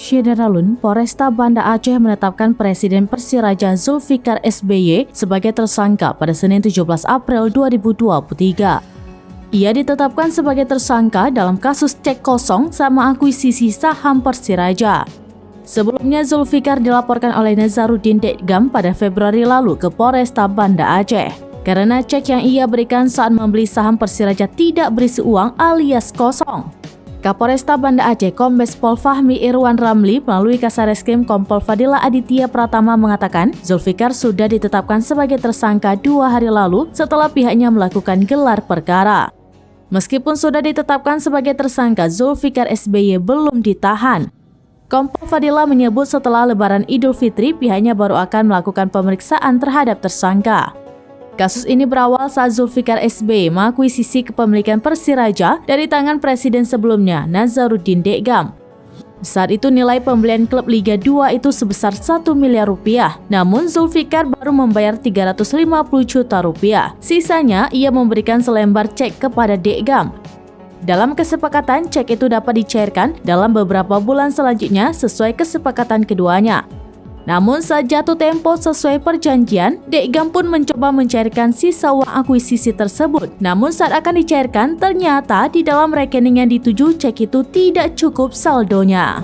Syederalun, Polresta Banda Aceh menetapkan Presiden Persiraja Zulfikar SBY sebagai tersangka pada Senin 17 April 2023. Ia ditetapkan sebagai tersangka dalam kasus cek kosong sama akuisisi saham Persiraja. Sebelumnya Zulfikar dilaporkan oleh Nazaruddin Dekgam pada Februari lalu ke Polresta Banda Aceh karena cek yang ia berikan saat membeli saham Persiraja tidak berisi uang alias kosong. Kapolresta Banda Aceh Kombes Pol Fahmi Irwan Ramli melalui Kasareskrim Kompol Fadila Aditya Pratama mengatakan Zulfikar sudah ditetapkan sebagai tersangka 2 hari lalu setelah pihaknya melakukan gelar perkara. Meskipun sudah ditetapkan sebagai tersangka, Zulfikar SBY belum ditahan. Kompol Fadila menyebut setelah Lebaran Idul Fitri pihaknya baru akan melakukan pemeriksaan terhadap tersangka. Kasus ini berawal saat Zulfikar SBY mengakuisisi kepemilikan Persiraja dari tangan presiden sebelumnya, Nazaruddin Dekgam. Saat itu nilai pembelian klub Liga 2 itu sebesar 1 miliar rupiah, namun Zulfikar baru membayar 350 juta rupiah. Sisanya ia memberikan selembar cek kepada Dekgam. Dalam kesepakatan, cek itu dapat dicairkan dalam beberapa bulan selanjutnya sesuai kesepakatan keduanya. Namun saat jatuh tempo sesuai perjanjian, Dekgam pun mencoba mencairkan sisa uang akuisisi tersebut. Namun saat akan dicairkan, ternyata di dalam rekening yang dituju cek itu tidak cukup saldonya.